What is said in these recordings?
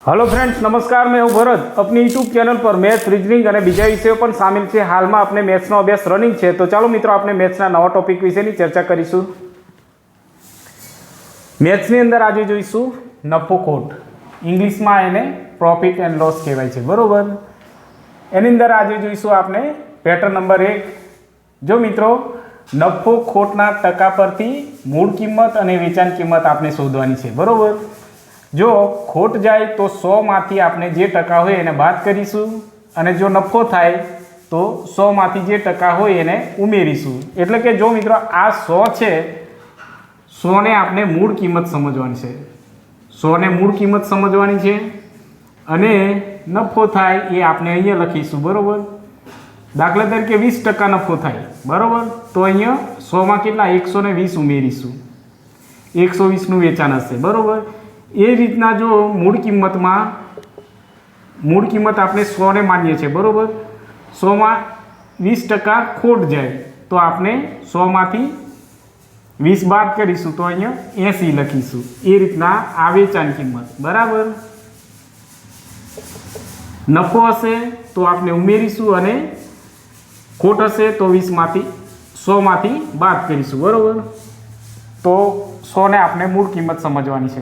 Hello friends, नमस्कार। मैं हूं भरत। अपनी यूट्यूब चैनल पर मैथ्स, रीजनिंग और बीजा विषयों पर शामिल है। हाल में अपने मैथ्स अभ्यास रनिंग है। तो चलो मित्रों, आपने मैथ्स नवा टॉपिक विषय चर्चा करीशू। मैथ्स अंदर आज जोईशू नफो खोट, इंग्लिश में एने प्रॉफिट एंड लॉस कहवाय छे, बरोबर। एनी अंदर आज जोईशू आपने पेटर्न नंबर 1। जो मित्रों, नफो खोटना टका परथी मूळ किंमत अने वेचाण किंमत आपने शोधवानी छे, बरोबर। जो खोट जाए तो 100 मांथी आपने जे टका होय एने बाद करीशुं अने जो नफो थाय तो 100 मांथी जे टका होय एने उमेरीशुं। एटले के जो मित्रों आ 100 छे, 100 ने आपने मूळ किंमत समजवानी छे, 100 ने मूळ किंमत समजवानी छे अने नफो थाय ए आपने अहींया लखीशुं, बरोबर। दाखला तरीके 20% नफो थाय, बरोबर, तो अहींया 100 मां केटला 120 उमेरीशुं, 120 नुं वेचाण हशे, बरोबर। ए रीतना जो मूळ किंमत आपने 100 ने मानीए छे, बरोबर। 100 में 20% खोट जाए तो आपने 100 मांथी 20 बाद करीशुं तो अहींया 80 लखीशुं। ए रीतना आ वेचाण किंमत, बराबर। नफो हशे तो आपने उमेरीशुं अने खोट हशे तो 20 मांथी 100 मांथी बाद करीशुं, बरोबर। तो 100 ने आपने मूळ किंमत समझवानी छे।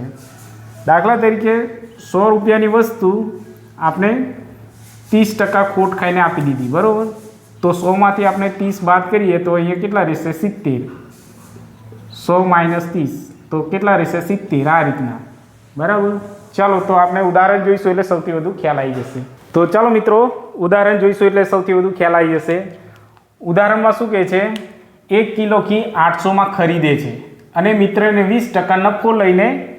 दाखला तरीके 100 रुपयानी वस्तु आपने 30% खोट खाईने आपी दीधी, बरोबर। तो 100 मांथी आपने 30 बाद करिए तो अहींया केटला रहेशे 70। 100 - 30 तो केटला रहेशे 70, आ रीतना, बराबर। चलो तो आपने उदाहरण जोईशुं एटले सौथी वधु ख्याल आई जशे। तो चलो मित्रों, उदाहरण जोईशुं एटले सौथी वधु ख्याल आई जशे। उदाहरणमां शुं कहे छे, 1 किलो घी 800 में खरीदे छे अने मित्रने 20% नफो लईने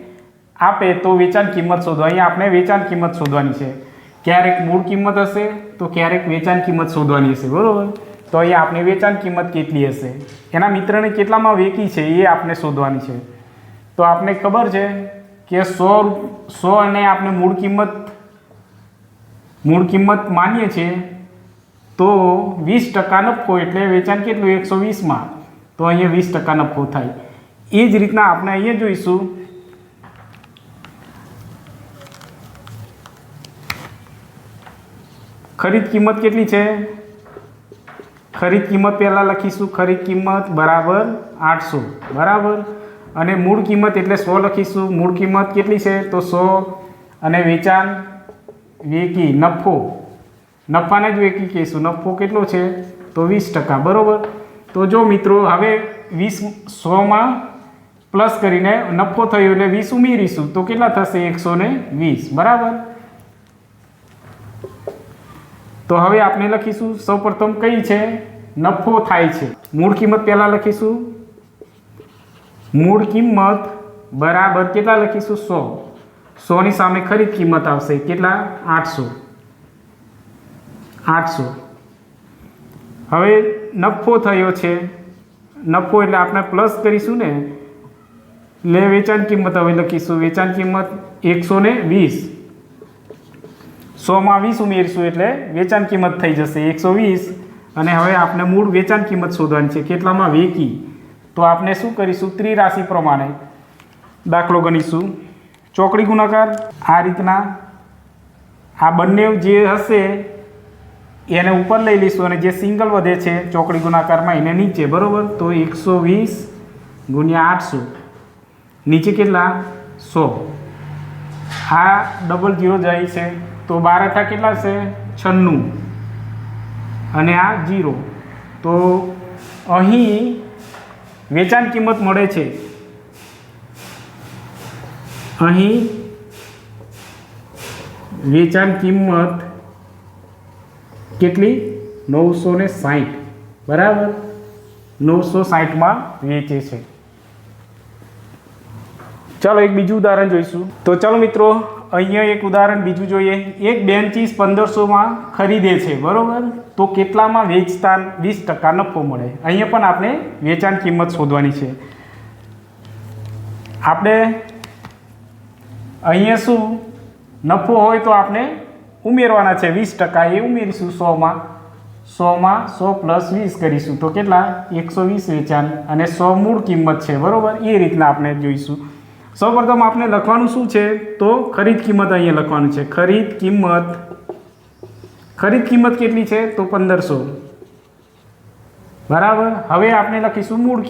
आपे तो वेचाण किंमत शोधो। अहीं आपने वेचाण किंमत शोधवानी छे। क्यारेक मूळ किंमत हशे तो क्यारेक वेचाण किंमत शोधवानी हशे, बरोबर। तो अहीं आपने वेचाण किंमत केटली हशे, एना मित्रने केटलामां वेची छे ए आपने शोधवानी छे। तो आपने खबर छे के 100 ने आपने मूळ किंमत मानीए छे तो 20% नफो एटले वेचाण केटલું 120 में, तो अहींया 20% नफो थाय। ए ज रीतना आपणे अहींया जोईशुं खरीद किंमत केटली छे। खरीद किंमत पहला लखीशुं, खरीद किंमत बराबर 800, बराबर। अने मूळ किंमत एटले 100 लखीशुं। मूळ किंमत केटली छे तो 100 अने वेचाण वेकी नफो, नफाने ज वेकी कहीशुं। नफो केटलो छे तो 20%, बरोबर। तो जो मित्रों हवे 100 में प्लस करीने नफो थयो एटले 20 उमेरीशुं तो केटला थशे 120, बराबर। तो हवे आपने लखीशुं सौ प्रथम कई छे नफो थाय छे। मूळ किंमत पहला लखीशुं, मूळ किंमत बराबर केटला लखीशुं 100। 100 नी सामे खरीद किंमत आवशे केटला 800। हवे नफो थयो छे, नफो एटले आपणे प्लस करीशुं ने, એટલે વેચાણ કિંમત હવે લખીશું। વેચાણ કિંમત 120, 100 માં 20 ઉમેરીશું એટલે વેચાણ કિંમત થઈ જશે 120। અને હવે આપણે મૂળ વેચાણ કિંમત શોધવાની છે, કેટલામાં વેકી। તો આપણે શું કરીશું, ત્રિરાશિ પ્રમાણે દાખલો ગણીશું। ચોકડી ગુણાકાર આ રીતના આ બંને જે હશે એને ઉપર લઈ લઈશું અને જે સિંગલ વધે છે ચોકડી ગુણાકારમાં એને નીચે, બરોબર। તો 120 × 800 नीचे केटला 100। आ डबल 0 जाए छे तो 12 था केटला छे 96 अने आ 0। तो अहीं वेचाण किंमत मळे छे, अहीं वेचाण किंमत केटली 960, बराबर। 960 में वेचे छे। चलो एक बीजू उदाहरण जोईशुं। तो चलो मित्रों, अहींया एक उदाहरण बीजू जोईए। एक बेंचीस 1500 में खरीदे छे, बरोबर। तो केटलामां वेचता 20% नफो मळे। अहींया पण आपणे वेचाण किंमत शोधवानी छे। आपणे अहींया शुं नफो होय तो आपणे उमेरवाना छे 20%, ए उमेरीशुं 100 में। 100 में 100 + 20 करीशुं तो केटला 120 वेचाण अने 100 मूळ किंमत छे, बरोबर। ए रीतना आपणे जोईशुं। સૌપ્રથમ આપણે લખવાનું શું છે તો ખરીદ કિંમત અહીંયા લખવાનું છે. ખરીદ કિંમત કેટલી છે તો 1500. બરાબર. હવે આપણે લખીશું મૂળ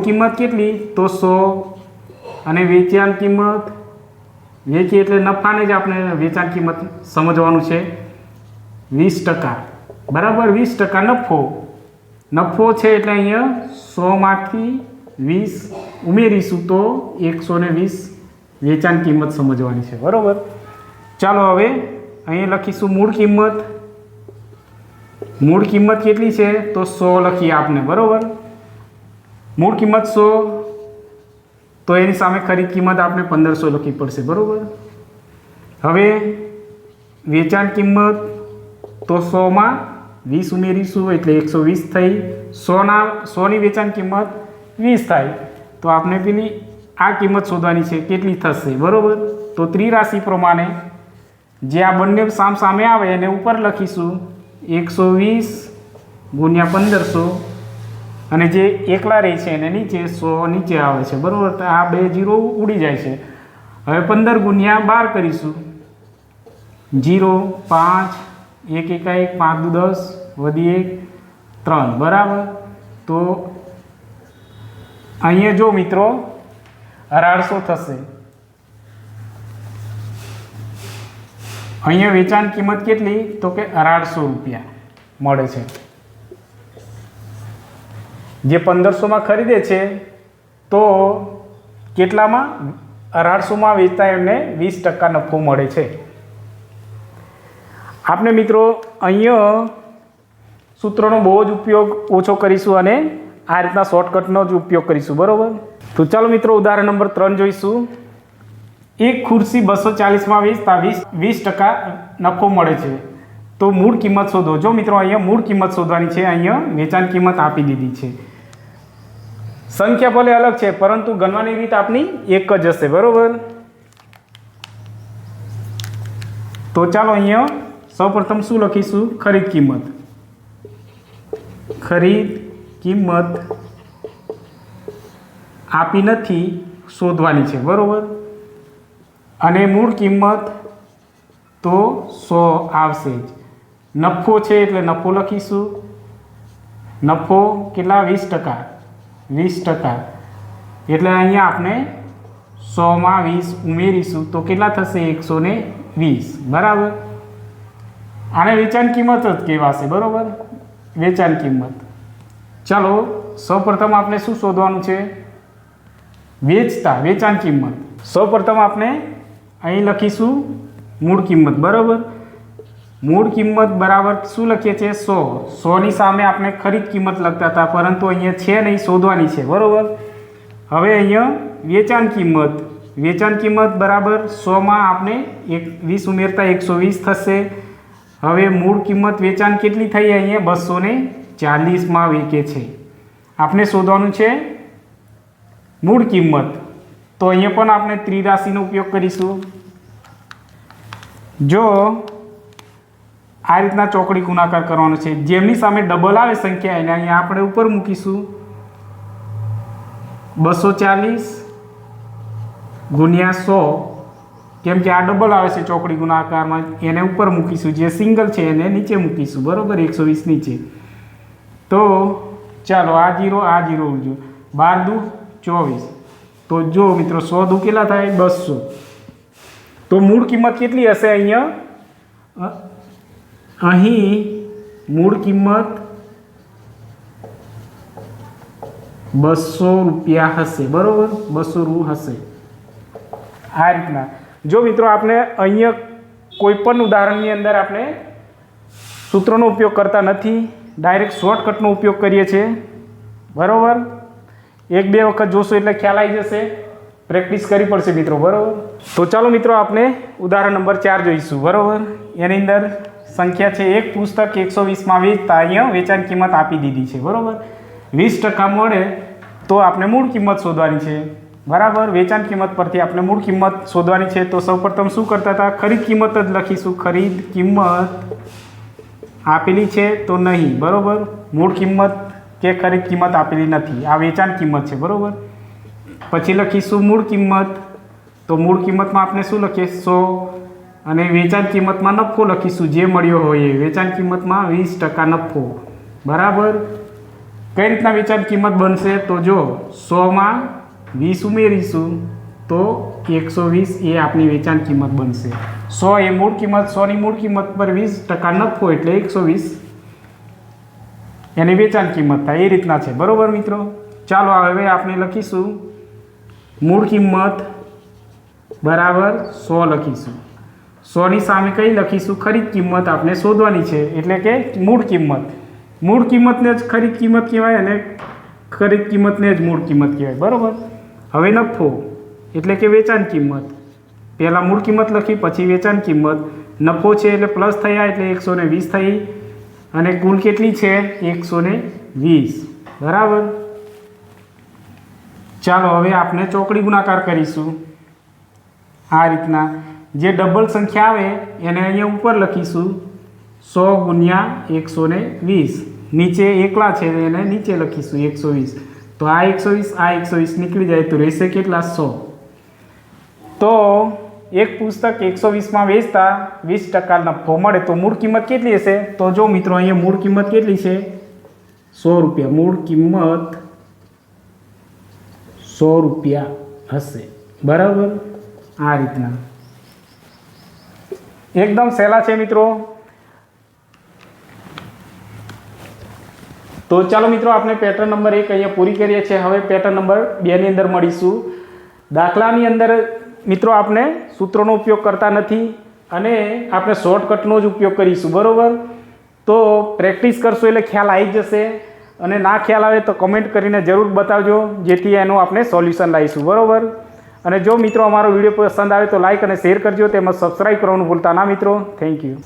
કિંમત કેટલી તો 100 અને વેચાણ કિંમત વેચી એટલે નફાને જ આપણે વેચાણ કિંમત સમજવાનું છે 20%. બરાબર. 20% નફો છે એટલે અહીંયા 100 માંથી 20 ઉમેરીશું તો 120 વેચાણ કિંમત સમજવાની છે. બરાબર. ચાલો હવે અહીંયા લખીશું મૂળ કિંમત કેટલી છે તો 100 લખીએ આપણે. બરાબર. મૂળ કિંમત 100 તો એની સામે ખરીદ કિંમત આપણે 1500 લખવી પડશે. બરાબર. હવે વેચાણ કિંમત તો 100માં 20 ઉમેરીશું એટલે 120 થઈ. 100ની વેચાણ કિંમત 20 થાય તો આપણે પેલી આ કિંમત શોધવાની છે કેટલી થશે. બરાબર. તો ત્રિરાશિ પ્રમાણે જે આ બંને સામે આવે એને ઉપર લખીશું 120 ગુણ્યા 1500 અને જે એકલા રહે છે એને નીચે 100 નીચે આવે છે. બરાબર. તો આ 2 0 ઉડી જાય છે. હવે 15 ગુણ્યા 12 કરીશું 0 5 1 1 5 10 વધી 1 3. બરાબર. તો અહીંયા જો મિત્રો 1800 થશે. અહીંયા વેચાણ કિંમત કેટલી તો કે 1800 રૂપિયા મળે છે. જે 1500માં ખરીદે છે તો કેટલામાં 1800માં વેચતા એમને 20% નફો મળે છે. આપણે મિત્રો અહીંયા સૂત્રોનો બહુ જ ઉપયોગ ઓછો કરીશું અને આ રીતના શોર્ટકટનો જ ઉપયોગ કરીશું. બરાબર. તો ચાલો મિત્રો ઉદાહરણ નંબર 3 જોઈશું. એક ખુરશી 240માં વેચતા 20% નફો મળે છે તો મૂળ કિંમત શોધો. જો મિત્રો અહીંયા મૂળ કિંમત શોધવાની છે. અહીંયા વેચાણ કિંમત આપી દીધી છે. સંખ્યા ભલે અલગ છે પરંતુ ગણવાની રીત આપણી એક જ હશે. બરાબર. તો ચાલો અહીંયા સૌપ્રથમ શું લખીશું ખરીદ કિંમત આપી નથી શોધવાની છે. બરાબર. અને મૂળ કિંમત તો 100 આવશે જ. નફો છે એટલે નફો લખીશું. નફો કેટલા 20% એટલે અહીંયા આપણે 100માં 20 ઉમેરીશું તો કેટલા થશે 120. બરાબર. આને વેચાણ કિંમત જ કહેવાશે. બરાબર. વેચાણ કિંમત. ચાલો સૌપ્રથમ આપણે શું શોધવાનું છે વેચાણ કિંમત. સૌપ્રથમ આપણે અહીં લખીશું મૂળ કિંમત. બરાબર. મૂળ કિંમત બરાબર શું લખીએ છીએ 100ની સામે આપણે ખરીદ કિંમત લખતા હતા પરંતુ અહીંયા છે નહીં શોધવાની છે. બરાબર. હવે અહીંયા વેચાણ કિંમત બરાબર 100માં આપણે 20 ઉમેરતા 120 થશે. હવે મૂળ કિંમત વેચાણ કેટલી થઈ અહીંયા 240માં વેચે છે. આપણે શોધવાનું છે મૂળ કિંમત. તો અહીંયા પણ આપણે ત્રિરાશિનો ઉપયોગ કરીશું. જો આ રીતના ચોકડી ગુણાકાર કરવાનો છે જેમની સામે ડબલ આવે સંખ્યા એને અહીંયા આપણે ઉપર મૂકીશું 240 ગુણ્યા 100 કેમ કે આ ડબલ આવે છે ચોકડી ગુણાકારમાં એને ઉપર મૂકીશું. જે સિંગલ છે એને નીચે મૂકીશું. બરાબર. 120 નીચે. તો ચાલો આ 0 ઉડજો 12 દુ 24. તો જો મિત્રો 100 દુ કેટલા થાય 200. તો મૂળ કિંમત કેટલી હશે અહીં મૂળ કિંમત 200 રૂપિયા હશે. બરાબર. 200 રૂ હશે. આ રીતના જો મિત્રો આપણે અહીંયા કોઈ પણ ઉદાહરણની અંદર આપણે સૂત્રોનો ઉપયોગ કરતા નથી. ડાયરેક્ટ શોર્ટકટનો ઉપયોગ કરીએ છીએ. બરાબર. 1-2 વખત જોશો એટલે ખ્યાલ આવી જશે. પ્રેક્ટિસ કરવી પડશે મિત્રો. બરાબર. તો ચાલો મિત્રો આપણે ઉદાહરણ નંબર 4 જોઈશું. બરાબર. એની અંદર સંખ્યા છે એક પુસ્તક 120માં વેચતા અહીંયા વેચાણ કિંમત આપી દીધી છે. બરાબર. 20% મળે તો આપણે મૂળ કિંમત શોધવાની છે. બરાબર. વેચાણ કિંમત પરથી આપણે મૂળ કિંમત શોધવાની છે. તો સૌપ્રથમ શું કરતા હતા ખરીદ કિંમત જ લખીશું. ખરીદ કિંમત આપેલી છે તો નહીં. બરાબર. મૂળ કિંમત કે ખરીદ કિંમત આપેલી નથી. આ વેચાણ કિંમત છે. બરાબર. પછી લખીશું મૂળ કિંમત, તો મૂળ કિંમતમાં આપણે શું લખીએ 100, અને વેચાણ કિંમતમાં નફો લખીશું જે મળ્યો હોય એ. વેચાણ કિંમતમાં 20% નફો, બરાબર. કઈ રીતના વેચાણ કિંમત બનશે? તો જો 100માં 20 ઉમેરીશું તો 120 એ આપણી વેચાણ કિંમત બનશે. 100 એ મૂળ કિંમત, 100ની મૂળ કિંમત પર 20% નફો એટલે 120 એની વેચાણ કિંમત થાય. એ રીતના છે, બરાબર મિત્રો. ચાલો હવે આપણે લખીશું મૂળ કિંમત બરાબર 100 લખીશું. 100ની સામે કઈ લખીશું? ખરીદ કિંમત આપણે શોધવાની છે, એટલે કે મૂળ કિંમત. મૂળ કિંમતને જ ખરીદ કિંમત કહેવાય અને ખરીદ કિંમતને જ મૂળ કિંમત કહેવાય, બરાબર. હવે નફો એટલે કે વેચાણ કિંમત. પહેલાં મૂળ કિંમત લખી, પછી વેચાણ કિંમત. નફો છે એટલે પ્લસ થયા એટલે 120 થઈ, અને કુલ કેટલી છે? 120, બરાબર. ચાલો હવે આપણે ચોકડી ગુણાકાર કરીશું આ રીતના. જે ડબલ સંખ્યા આવે એને અહીંયા ઉપર લખીશું 100 ગુણ્યા 120. નીચે એકલા છે એને નીચે લખીશું 120. તો આ 120 આ 120 નીકળી જાય તો રહેશે કેટલા? 100. તો એક પુસ્તક 120માં વેચતા 20% નફો મળે તો મૂળ કિંમત કેટલી હશે? તો જો મિત્રો અહીંયા મૂળ કિંમત કેટલી છે? 100 રૂપિયા. મૂળ કિંમત 100 રૂપિયા હશે, બરાબર. આ રીતના એકદમ સહેલા છે મિત્રો. તો ચાલો મિત્રો આપણે પેટર્ન નંબર 1 અહીંયા પૂરી કરીએ છીએ. હવે પેટર્ન નંબર 2 ની અંદર મળીશું. દાખલાની અંદર મિત્રો આપણે સૂત્રોનો ઉપયોગ કરતા નથી અને આપણે શોર્ટકટનો જ ઉપયોગ કરીશું, બરાબર. તો પ્રેક્ટિસ કરશો એટલે ખ્યાલ આવી જશે, અને ના ખ્યાલ આવે તો કમેન્ટ કરીને જરૂર બતાવજો, જેથી એનું આપણે સોલ્યુશન લાવીશું, બરાબર. અને જો મિત્રો અમારો વિડીયો પસંદ આવે તો લાઈક અને શેર કરજો, તેમજ સબસ્ક્રાઈબ કરવાનું ભૂલતા ના મિત્રો. Thank you.